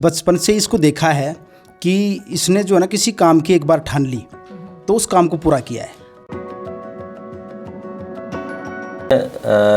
बचपन से इसको देखा है कि इसने जो है ना किसी काम की एक बार ठान ली तो उस काम को पूरा किया है।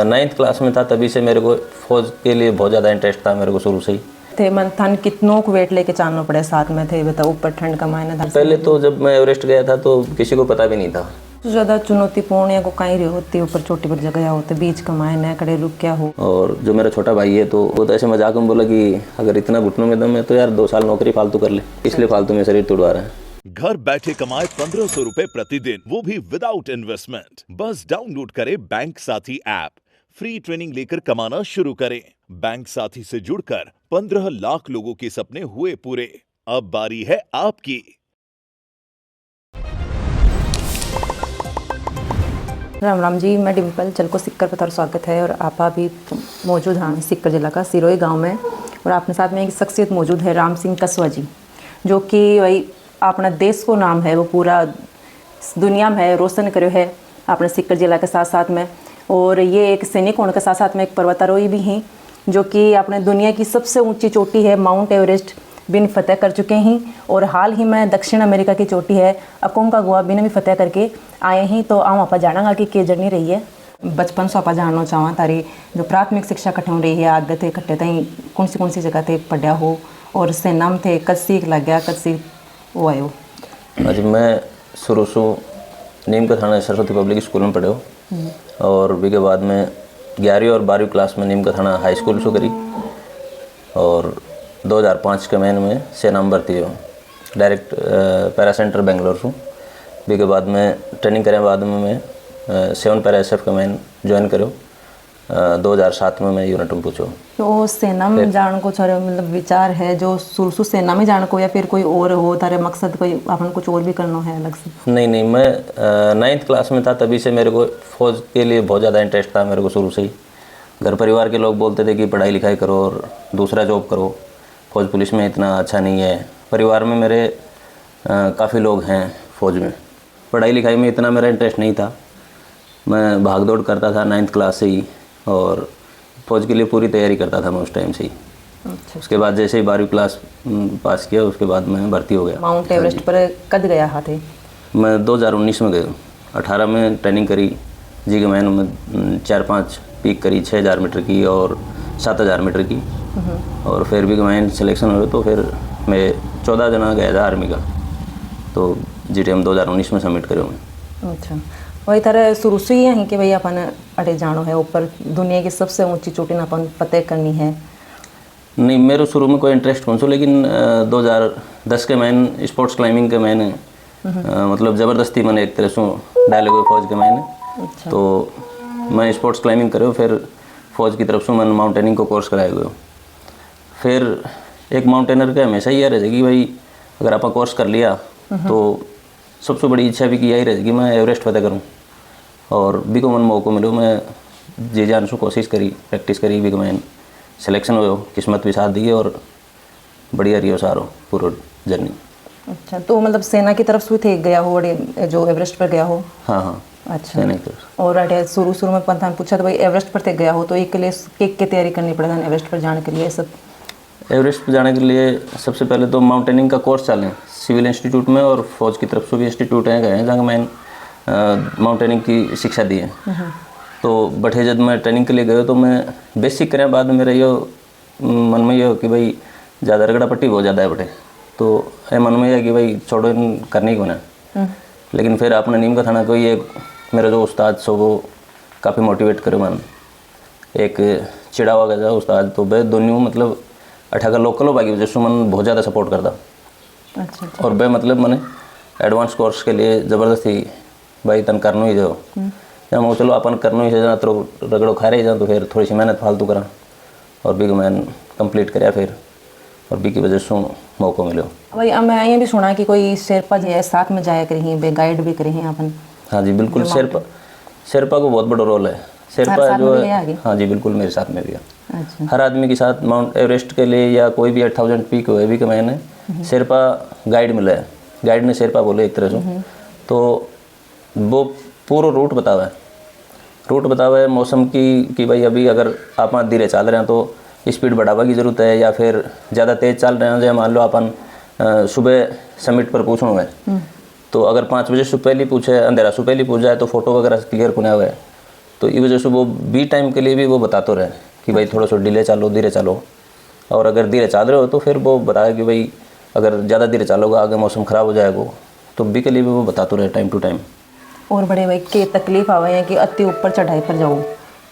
9th क्लास में था तभी से मेरे को फौज के लिए बहुत ज़्यादा इंटरेस्ट था मेरे को शुरू से ही। थे मन थान कितनों को वेट लेके चलना पड़े, साथ में थे बताओ, ऊपर ठंड का महीना था। पहले तो जब मैं एवरेस्ट गया था तो किसी को पता भी नहीं था। तो ज़्यादा चुनौतीपूर्ण या को कहीं रही होती ऊपर चोटी पर जगह होते बीच का महीना कड़े रुक क्या हो। और जो मेरा छोटा भाई है तो वो तो ऐसे मजाक में बोला कि अगर इतना घुटनों में दम है तो यार 2 साल नौकरी फालतू कर ले, इसलिए फालतू में शरीर तुड़वा रहा है। घर बैठे कमाए 1500 रुपए प्रतिदिन, वो भी विदाउट इन्वेस्टमेंट। बस डाउनलोड करें बैंक साथी ऐप, फ्री ट्रेनिंग लेकर कमाना शुरू करें। बैंक साथी से जुड़कर 15 लाख लोगों के सपने हुए पूरे। अब बारी है आपकी। राम राम जी, मैं डिम्पल चलको सिक्कर पर स्वागत है। और आप अभी मौजूद हैं सिक्कर जिला का सिरोही गांव में, और अपने साथ में एक शख्सियत मौजूद है राम सिंह कसवा जी, जो कि वही अपना देश को नाम है वो पूरा दुनिया में है रोशन करो है अपने सिक्कर जिला के साथ साथ में। और ये एक सैनिक होने के साथ साथ में एक पर्वतारोही भी हैं, जो कि अपने दुनिया की सबसे ऊंची चोटी है माउंट एवरेस्ट बिन फतेह कर चुके हैं। और हाल ही में दक्षिण अमेरिका की चोटी है अकोंकागुआ बिन भी फतेह करके आए हैं। तो हम आप जाना कि जर्नी रही है। बचपन से आप जानना चाहवा तारी जो प्राथमिक शिक्षा कठों रही है आगे थे कट्टे तई कौन सी जगह थे पढ़ा हो, और सेना में थे कद सीख लग गया कद सीख वो आयो। आज मैं शुरू से नीम का थाना सरस्वती पब्लिक स्कूल में पढ़े हो, और भी के बाद में 11वीं और 12वीं क्लास में नीम का थाना हाई स्कूल से करी। और 2005 के महीने में सेना में भर्ती हो डायरेक्ट पैरा सेंटर बेंगलोर से। भी के बाद में ट्रेनिंग करें, बाद में मैं 7 पैरा SF का मैंने ज्वाइन करो। 2007 में मैं यूनिट में पूछो। तो सेना में जान को सारे मतलब विचार है जो शुरू सेना में जान को, या फिर कोई और हो तारे मकसद कोई अपन कुछ और भी करना है अलग से? नहीं, मैं 9th क्लास में था तभी से मेरे को फौज के लिए बहुत ज़्यादा इंटरेस्ट था मेरे को शुरू से ही। घर परिवार के लोग बोलते थे कि पढ़ाई लिखाई करो और दूसरा जॉब करो, फौज पुलिस में इतना अच्छा नहीं है। परिवार में मेरे काफ़ी लोग हैं फौज में। पढ़ाई लिखाई में इतना मेरा इंटरेस्ट नहीं था। मैं भाग दौड़ करता था 9th क्लास से ही, और फौज के लिए पूरी तैयारी करता था मैं उस टाइम से ही। अच्छा। उसके बाद जैसे ही 12वीं क्लास पास किया उसके बाद मैं भर्ती हो गया। माउंट एवरेस्ट पर कद गया थे? मैं 2019 में गया। 18 में ट्रेनिंग करी जी के महीनों में 4-5 पीक करी, 6000 मीटर की और 7000 मीटर की। और फिर भी मैंने सिलेक्शन हो गया तो फिर मैं 14 जना गया था आर्मी का, तो GTM 2019 में सबमिट करे मैं। अच्छा, वही तरह शुरू से ही है कि भाई अपन अटे जानो है ऊपर दुनिया की सबसे ऊंची चोटी ना अपन फतेह करनी है? नहीं, मेरे शुरू में कोई इंटरेस्ट कौन सा, लेकिन 2010 के मैंने स्पोर्ट्स क्लाइंबिंग के मैंने मतलब ज़बरदस्ती मैंने एक तरह से डाले हुए फौज के मैंने। अच्छा। तो मैं स्पोर्ट्स क्लाइंबिंग करे, फिर फौज की तरफ से मैंने माउंटेनिंग को कोर्स कराए हुए। फिर एक माउंटेनर का हमेशा ही रह जाएगी भाई, अगर आप कोर्स कर लिया तो सबसे बड़ी इच्छा भी की यही रहेगी मैं एवरेस्ट फतेह करूँ। और भी को मन मौका मिलो, मैं जी जान से कोशिश करी, प्रैक्टिस करी, भी को मैं सिलेक्शन हो, किस्मत भी साथ दी और बढ़िया रही हो सारो पूरा जर्नी। अच्छा, तो मतलब सेना की तरफ से थे गया हो जो एवरेस्ट पर गया हो? हाँ। अच्छा। और अटे शुरू में पंथान पूछा तो भाई एवरेस्ट पर थे गया हो तो एक के लिए के तैयारी करनी पड़ेगा एवरेस्ट पर जाने के लिए? सब एवरेस्ट पर जाने के लिए सबसे पहले तो माउंटेनिंग का कोर्स चलें सिविल इंस्टीट्यूट में, और फौज की तरफ से भी इंस्टीट्यूट हैं गए हैं जहाँ मैं माउंटेनिंग की शिक्षा दी है। तो बठे जब मैं ट्रेनिंग के लिए गया तो मैं बेसिक करें, बाद में मेरा ये मन में ये हो कि भाई ज़्यादा रगड़ा पट्टी बहुत ज़्यादा है बटे, तो ये मन में यह कि भाई छोड़ो इन करने ही को ना। लेकिन फिर आपने नीम का थाना को ये मेरा जो उस्ताद सो वो काफ़ी मोटिवेट करे मन, एक चिड़ा हुआ गया उस्ताद तो बे दोनों मतलब 18 लोकल हो बाकी वजह से मन बहुत ज़्यादा सपोर्ट करता। अच्छा। और बे मतलब मैंने एडवांस कोर्स के लिए ज़बरदस्ती भाई तन करना ही जाओ, या मैं चलो अपन करना ही जाना तो रगड़ो खा रहे जाओ, तो फिर थोड़ी सी मेहनत फालतू करा और भी मैंने कंप्लीट कराया फिर, और भी की वजह से मौका मिलो। भाई मैं ये भी सुना कि कोई शेरपा जो है साथ में जाया करें, बे गाइड भी करें अपन? हाँ जी बिल्कुल, शेरपा को बहुत बड़ा रोल है। शेरपा जो है, हाँ जी बिल्कुल मेरे साथ में भी है। अच्छा। हर आदमी के साथ माउंट एवरेस्ट के लिए या कोई भी 8000 पीक हुए भी कि मैंने शेरपा गाइड मिला है, गाइड ने शेरपा बोले एक तरह से। तो वो पूरा रूट बतावा है, मौसम की कि भाई अभी अगर आप धीरे चल रहे हैं तो स्पीड बढ़ावा की ज़रूरत है, या फिर ज़्यादा तेज़ चल रहे हैं। जैसे मान लो अपन सुबह समिट पर पूछना है, तो अगर 5 बजे से पहले पूछे, अंधेरा से पहले पूछ जाए तो फोटो वगैरह क्लियर कुना हुआ है, तो इस वजह से वो बी टाइम के लिए भी वो बताते रहे कि भाई थोड़ा सा डिले चलो, धीरे चलो। और अगर धीरे चल रहे हो तो फिर वो बताया कि भाई अगर ज़्यादा धीरे चलोगे आगे मौसम ख़राब हो जाएगा, तो बी के लिए भी वो बताते रहे टाइम टू टाइम। और बड़े भाई के तकलीफ आवे हैं कि अति ऊपर चढ़ाई पर जाओ,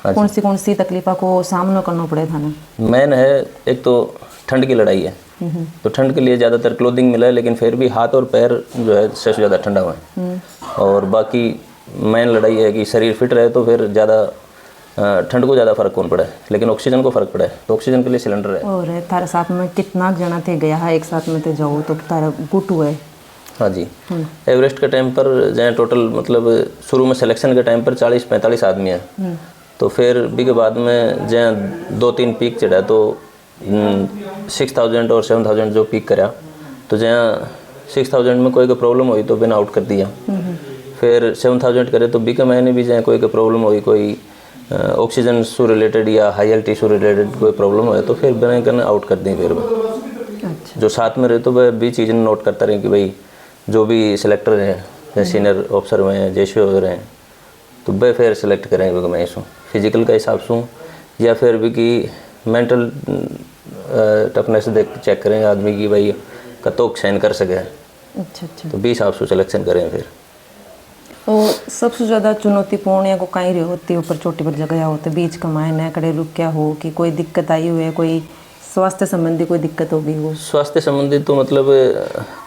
कौन सी तकलीफों को सामना करना पड़े था ना? मेन है एक तो ठंड की लड़ाई है, तो ठंड के लिए ज़्यादातर क्लोथिंग मिला है, लेकिन फिर भी हाथ और पैर जो है सबसे ज़्यादा ठंडा हुआ है। और बाकी मेन लड़ाई है कि शरीर फिट रहे तो फिर ज़्यादा ठंड को ज़्यादा फर्क कौन पड़ा है, लेकिन ऑक्सीजन को फ़र्क पड़ा है, तो ऑक्सीजन के लिए सिलेंडर है। और तारे साथ में कितना जना थे गया है एक साथ में थे जाओ तो तारा गुट हुआ है? हाँ जी, एवरेस्ट के टाइम पर जहाँ टोटल मतलब शुरू में सिलेक्शन के टाइम पर 40-45 आदमी हैं, तो फिर भी के बाद में जहाँ 2-3 पीक चढ़ा तो 6000 और 7000 जो पीक करा, तो जहाँ 6000 में कोई प्रॉब्लम हुई तो बिना आउट कर दिया। फिर 7000 करे तो बी के महीने भी जहाँ कोई प्रॉब्लम हुई, कोई ऑक्सीजन से रिलेटेड या हाई एल्टी से रिलेटेड कोई प्रॉब्लम हो तो फिर बिना करने आउट कर दें। फिर अच्छा। जो साथ में रहे तो वह भी चीज़ें नोट करता रहे कि भाई जो भी सिलेक्टर हैं या सीनियर ऑफिसर में हैं, जैसे वगैरह हैं, तो वह फिर सिलेक्ट करेंगे मैं इसको फिजिकल का हिसाब से या फिर भी कि मेंटल टफनेस देख चेक करेंगे आदमी की भाई कतोक सहन कर सके। अच्छा अच्छा। तो 20 हिसाब से सिलेक्शन करें फिर। तो सबसे ज़्यादा चुनौतीपूर्ण या को कहीं रहे होती ऊपर चोटी पर जगह होते बीच कमाए न कड़े रुक क्या हो कि कोई दिक्कत आई हुई है, कोई स्वास्थ्य संबंधी कोई दिक्कत होगी? हो स्वास्थ्य संबंधी तो मतलब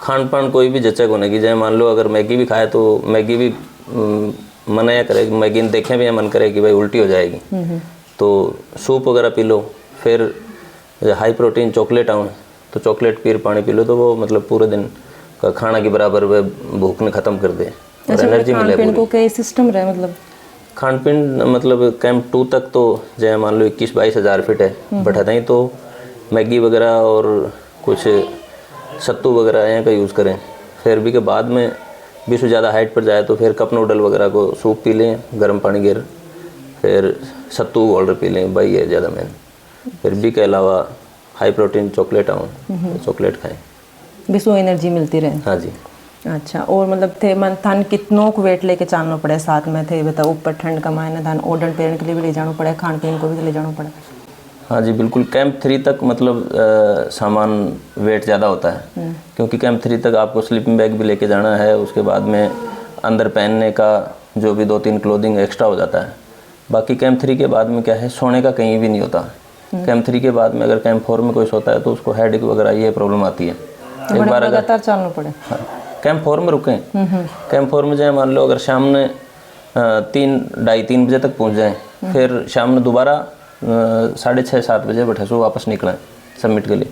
खान पान कोई भी जचक होने की, जैसे मान लो अगर मैगी भी खाए तो मैगी भी मना या करे, मैगी देखें भी मन करे कि भाई उल्टी हो जाएगी, तो सूप वगैरह पी लो। फिर हाई प्रोटीन चॉकलेट आऊँ तो चॉकलेट पी पानी पी लो, तो वो मतलब पूरे दिन का खाना के बराबर वह भूख ने ख़त्म कर दे और एनर्जी मिले। खान को क्या सिस्टम रहे मतलब खान पीन मतलब कैंप 2 तक तो जैसे मान लो 21-22 हज़ार फीट है बैठा ही, तो मैगी वगैरह और कुछ सत्तू वगैरह यहाँ का यूज़ करें। फिर भी के बाद में 20 से ज़्यादा हाइट पर जाए तो फिर कप नूडल वगैरह को सूप पी लें, गर्म पानी गिर, फिर सत्तू ऑर्डर पी लें, भाई ये ज़्यादा मेन। फिर भी के अलावा हाई प्रोटीन चॉकलेट आऊँ तो चॉकलेट खाएँ, बिसो एनर्जी मिलती रहे। हाँ जी। अच्छा। और मतलब थे मन थान कितनों को वेट लेके चलना पड़े साथ में थे बताओ, ऊपर ठंड का मायने थान ओडन पेरन के लिए भी ले जाना पड़े, खान पीन को भी ले जाना पड़े? हाँ जी बिल्कुल। कैंप 3 तक मतलब सामान वेट ज़्यादा होता है, क्योंकि कैंप 3 तक आपको स्लीपिंग बैग भी लेके जाना है, उसके बाद में अंदर पहनने का जो भी 2-3 क्लोथिंग एक्स्ट्रा हो जाता है। बाकी कैंप 3 के बाद में क्या है, सोने का कहीं भी नहीं होता। कैंप 3 के बाद में अगर कैंप 4 में कोई सोता है तो उसको हेडेक वगैरह ये प्रॉब्लम आती है। एक बार लगातार चलना पड़े। हाँ, कैंप 4 में रुकें। कैंप 4 में जाए मान लो अगर शाम में 3-2:30-3 बजे तक पहुंच जाएं, फिर शाम में दोबारा 6:30-7 बजे बैठे सो वापस निकलें सबमिट के लिए,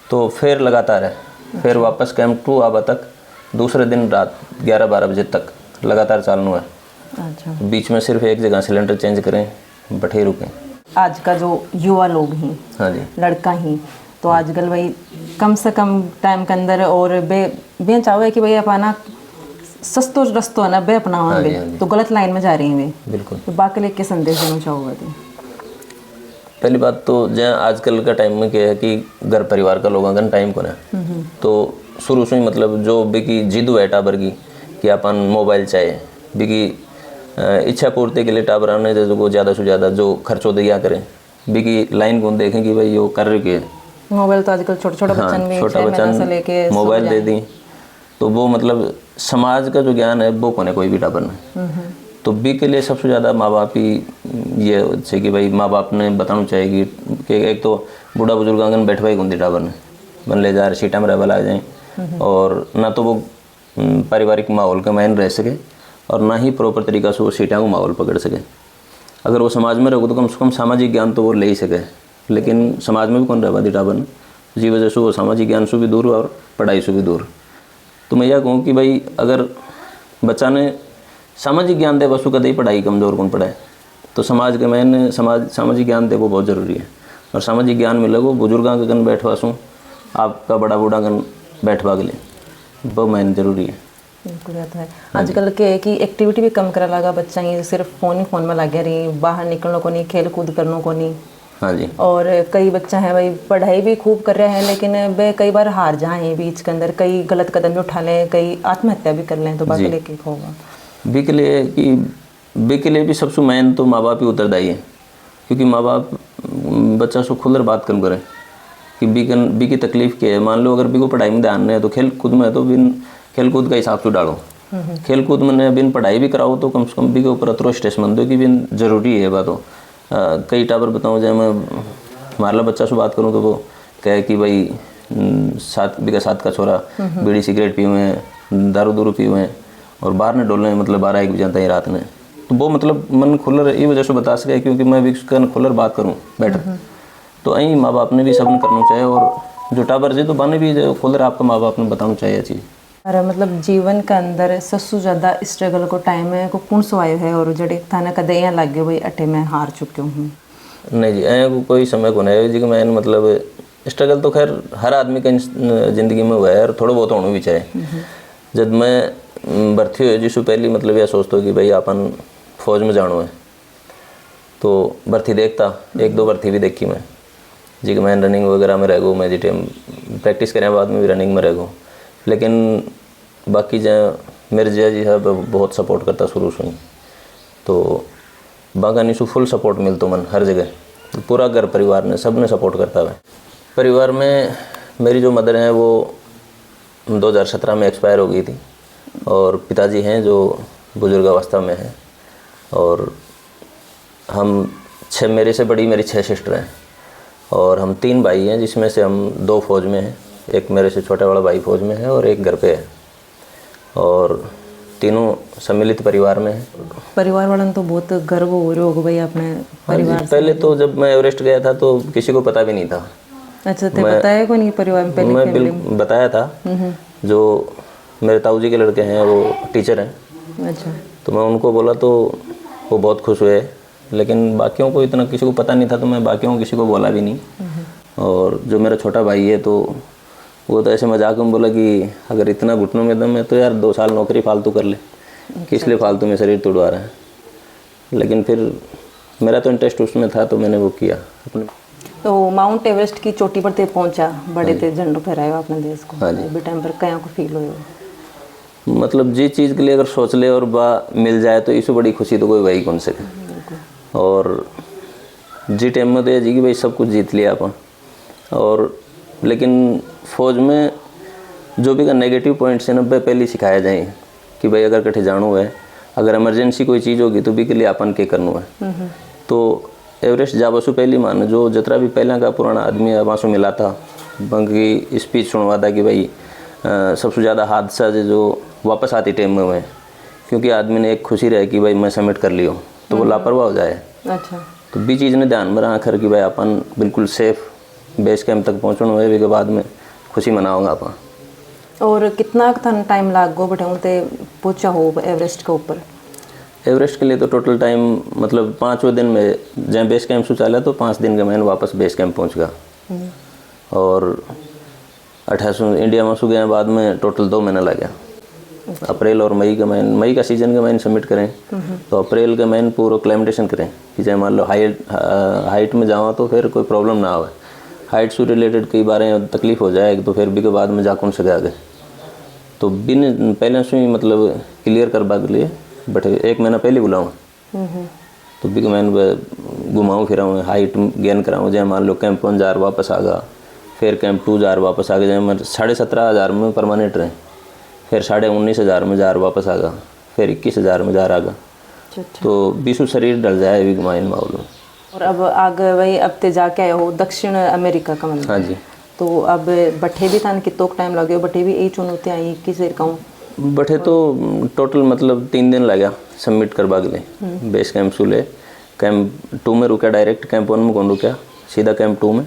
तो फिर लगातार है। फिर वापस कैंप 2 आबा तक दूसरे दिन रात 11-12 बजे तक लगातार चालू है। अच्छा। बीच में सिर्फ एक जगह सिलेंडर चेंज करें, बैठे रुकें। आज का जो युवा लोग हैं, हाँ जी, लड़का ही तो आजकल भाई कम से कम टाइम के अंदर और बे चाहो है कि भाई अपना सस्तो रस्तो है ना बे अपना हाँ जी, तो गलत लाइन में जा रही हैं वे, बिल्कुल। तो बाकी लेके संदेश देना चाहोगे? तो पहली बात तो जहाँ आजकल का टाइम में क्या है कि घर परिवार का लोगों का टाइम को ना, तो शुरू से ही मतलब जो भी की जिद है टाबर की कि अपन मोबाइल चाहिए भी की इच्छा पूर्ति के लिए टाबर आने जो ज़्यादा से ज़्यादा जो खर्चो दिया करें भी की लाइन को देखें कि भाई वो कर रही है। मोबाइल तो आजकल छोटे छोटे बच्चन भी छोटा बच्चन मोबाइल दे दी, तो वो मतलब समाज का जो ज्ञान है वो कोने कोई भी टाबर ने, तो बी के लिए सबसे ज़्यादा माँ बाप ही ये है कि भाई माँ बाप ने बताना चाहिए कि एक तो बूढ़ा बुजुर्ग आंगन बैठवाई गुंदी टाबर ने बन ले जा रहे सीटा में रह जाए, और ना तो वो पारिवारिक माहौल का मैन रह सके और ना ही प्रॉपर तरीका से वो सीटा को माहौल पकड़ सके। अगर वो समाज में रहोगे तो कम से कम सामाजिक ज्ञान तो वो ले ही सके, लेकिन समाज में भी कौन रह दी टाबर ने, जी वजह से वो सामाजिक ज्ञान से भी दूर और पढ़ाई से भी दूर। तो मैं यह कहूँ कि भाई अगर बच्चा ने सामाजिक ज्ञान दे वस्तु कदे ही पढ़ाई कमज़ोर कौन पढ़ाए, तो समाज के मैंने सामाजिक ज्ञान दे वो बहुत ज़रूरी है। और सामाजिक ज्ञान मिले वो बुजुर्गों के गन बैठवासूँ आपका बड़ा बूढ़ा गन बैठवा के लिए वो मैंने ज़रूरी है। बिल्कुल रहता है। आजकल के है कि एक्टिविटी भी कम करा लगा बच्चा, ही सिर्फ फ़ोन में लगे रही, बाहर निकलने को नहीं, खेल कूद करने को नहीं, हाँ जी। और कई बच्चे हैं भाई पढ़ाई भी खूब कर रहे हैं लेकिन वे कई बार हार जाएं बीच के अंदर, कई गलत कदम भी उठा लें, कई आत्महत्या भी कर लें, तो बाकी लेके होगा बी के लिए भी सबसे मेन तो माँ बाप ही उत्तरदायी है, क्योंकि माँ बाप बच्चा से खुलकर बात कम करें कि बी की तकलीफ़ क्या है। मान लो अगर बी को पढ़ाई में ध्यान नहीं है तो खेल कूद में है तो बिन खेल कूद का हिसाब से डालो। खेल कूद में बिन पढ़ाई भी कराओ तो कम से कम बी के ऊपर अतरो स्ट्रेस मन दो कि बिन जरूरी है बात हो। कई टावर बताऊँ जब मैं मारला बच्चा से बात करूँ तो वो कहे कि भाई 7 का छोरा बीड़ी सिगरेट पिए हुए हैं, दारू दूरू पिए हुए हैं और बाहर ने डोलने मतलब 12-1 बजे आता है रात में। तो वो मतलब मन खुलर ये वजह से बता सके क्योंकि मैं भी उसका खुलर बात करूँ बेटर। तो यही माँ बाप ने भी सबने करना चाहिए और जो टावर जी तो बने भी जो खुलर आपका माँ बाप ने बताना चाहिए चीज़। अरे मतलब जीवन के अंदर सबसे ज़्यादा स्ट्रगल को टाइम है को कौन सो आयो है और जड़े थाना कदे यहाँ लग गए भाई अटे मैं हार चुकी हूँ? नहीं जी को कोई समय को नहीं जी कि मैं मतलब स्ट्रगल तो खैर हर आदमी का ज़िंदगी में हुआ है और थोड़ा बहुत होना भी चाहिए। जब मैं भर्ती हुई जिससे पहले मतलब यह सोचता हूँ कि भाई अपन फौज में जाना है तो भर्ती देखता 1-2 भर्ती भी देखी मैं जी कि मैं रनिंग वगैरह में रह गूँ, मैं जी टाइम प्रैक्टिस करने बाद में भी रनिंग में रह गूँ। लेकिन बाकी जहाँ मेरे जिया जी है बहुत सपोर्ट करता शुरू से ही, तो बागानी से फुल सपोर्ट मिलता मन हर जगह। तो पूरा घर परिवार ने सब ने सपोर्ट करता है। परिवार में मेरी जो मदर हैं वो 2017 में एक्सपायर हो गई थी और पिताजी हैं जो बुजुर्गावस्था में हैं और मेरे से बड़ी मेरी 6 सिस्टर हैं और हम 3 भाई हैं जिसमें से हम 2 फौज में हैं, एक मेरे से छोटा वाला भाई फौज में है और एक घर पे है और तीनों सम्मिलित परिवार में है। परिवार वालों तो बहुत गर्व हो रहे होगा भाई अपने परिवार से। पहले तो जब मैं एवरेस्ट गया था तो किसी को पता भी नहीं था। अच्छा तो बताया को नहीं परिवार में पहले? मैं बिल्कुल बताया था। जो मेरे ताऊ जी के लड़के हैं वो टीचर हैं। अच्छा। तो मैं उनको बोला तो वो बहुत खुश हुए, लेकिन बाकियों को इतना किसी को पता नहीं था तो मैं बाकियों को किसी को बोला भी नहीं। और जो मेरा छोटा भाई है तो वो तो ऐसे मजाक में बोला कि अगर इतना घुटनों में दम है तो यार 2 साल नौकरी फालतू कर ले, किस लिए फालतू में शरीर तोड़वा रहा है। लेकिन फिर मेरा तो इंटरेस्ट उसमें था तो मैंने वो किया अपने। तो माउंट एवरेस्ट की चोटी पर ते पहुंचा, बड़े ते झंडो फहराया अपने देश को। हाँ जी। अभी टाइम पर क्या को फील हो? मतलब जी चीज़ के लिए अगर सोच ले और मिल जाए तो इससे बड़ी खुशी तो कोई वही कौन सके। और जी टाइम में तो जी कि भाई सब कुछ जीत लिया अपन। और लेकिन फौज में जो भी का नेगेटिव पॉइंट्स है ना पहले सिखाया जाए कि भाई अगर कठे जानो है, अगर इमरजेंसी कोई चीज़ होगी तो भी के लिए अपन के करना है। तो एवरेस्ट जा बसु पहली मान जो जितना भी पहला का पुराना आदमी है वहाँ से मिला था बंकी स्पीच सुनवा था कि भाई सबसे ज़्यादा हादसा जो वापस आती टाइम में हुए, क्योंकि आदमी ने एक खुशी रहे कि भाई मैं सबमिट कर लियो तो वो लापरवाह हो जाए। अच्छा। तो भी चीज़ ने ध्यान में रखा कि भाई अपन बिल्कुल सेफ बेस कैंप तक पहुँचना हुए के बाद में खुशी मनाऊंगा अपन। और कितना टाइम लाग गो बटे उनते पहुँचा हो एवरेस्ट के ऊपर? एवरेस्ट के लिए तो टोटल टाइम मतलब 5वें दिन में जहाँ बेस कैंप से चला तो 5 दिन के मैंने वापस बेस कैंप पहुँच गया। और 28 इंडिया में गए बाद में टोटल 2 महीना लग गया। अप्रैल और मई का सीजन का मैंने सबमिट करें तो अप्रैल का मैंने पूरा क्लाइमेटेशन करें कि चाहे मान लो हाइट में जाओ तो फिर कोई प्रॉब्लम ना आवे। हाइट से रिलेटेड कई बार तकलीफ हो जाए तो फिर भी के बाद में जाकर उनसे आगे तो बिन पहले से ही मतलब क्लियर करवा के लिए बट 1 महीना पहले बुलाऊँ तो भी मैं घुमाऊँ फिराऊँ हाइट गेन कराऊँ। जैसे मान लो कैंप 1 जार वापस आ गया, फिर कैंप 2 जार वापस आ गया, जैसे मैं 17,500 में परमानेंट रहे, फिर 19,500 में जार वापस आ गया, फिर 21,000 में जार आ गया। तो 20 शरीर डल जाए अभी घुमाइन माहौल। और अब आगे वही अब ते जाके आए हो दक्षिण अमेरिका का मतलब? हाँ जी। तो अब बठे भी था कितों टाइम लगे? बठे भी यही चुनौतियाँ आई किस कहूँ? बठे तो टोटल मतलब 3 दिन लगा सबमिट करवा के लिए। बेस कैंप से ले कैंप 2 में रुका, डायरेक्ट कैंप 1 में कौन रुका, सीधा कैंप 2 में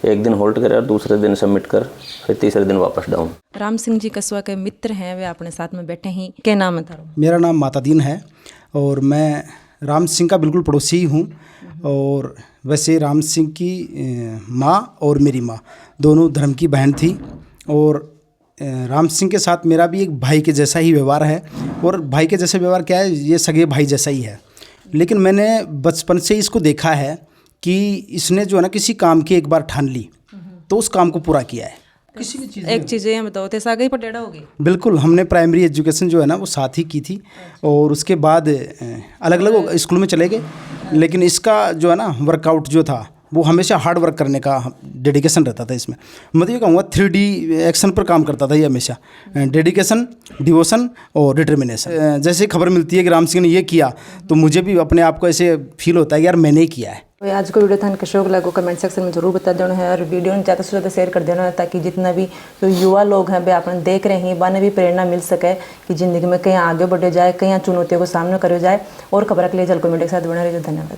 1 दिन होल्ड कर और दूसरे दिन सबमिट कर, फिर तीसरे दिन वापस डाउन। राम सिंह जी कसवा के मित्र हैं, वे अपने साथ में बैठे हैं। क्या नाम है तारो? मेरा नाम मातादीन है और मैं राम सिंह का बिल्कुल पड़ोसी ही हूँ। और वैसे राम सिंह की माँ और मेरी माँ दोनों धर्म की बहन थी और राम सिंह के साथ मेरा भी एक भाई के जैसा ही व्यवहार है। और भाई के जैसा व्यवहार क्या है, ये सगे भाई जैसा ही है। लेकिन मैंने बचपन से इसको देखा है कि इसने जो है ना किसी काम की एक बार ठान ली तो उस काम को पूरा किया है। किसी भी चीज़ एक चीज़ें ये बताओ थे सागई पटेड़ा होगी। बिल्कुल, हमने प्राइमरी एजुकेशन जो है ना वो साथ ही की थी और उसके बाद अलग अलग स्कूल में चले गए, लेकिन इसका जो है ना वर्कआउट जो था वो हमेशा हार्ड वर्क करने का डेडिकेशन रहता था इसमें। मतलब ये कहूँगा 3D एक्शन पर काम करता था ये हमेशा, डेडिकेशन, डिवोशन और डिटर्मिनेशन। जैसे खबर मिलती है कि राम सिंह ने ये किया तो मुझे भी अपने आप को ऐसे फील होता है कि यार मैंने ही किया है। तो आज का वीडियो था कैसे लगा कमेंट सेक्शन में जरूर बता देना है और वीडियो ने ज़्यादा से ज़्यादा शेयर कर देना है ताकि जितना भी जो युवा लोग हैं वे अपन देख रहे हैं उन्हें भी प्रेरणा मिल सके कि ज़िंदगी में कहीं आगे बढ़े जाए, कहीं चुनौतियों को सामना करे जाए। और खबर के लिए झलको मीडिया के साथ बना रहिए। धन्यवाद।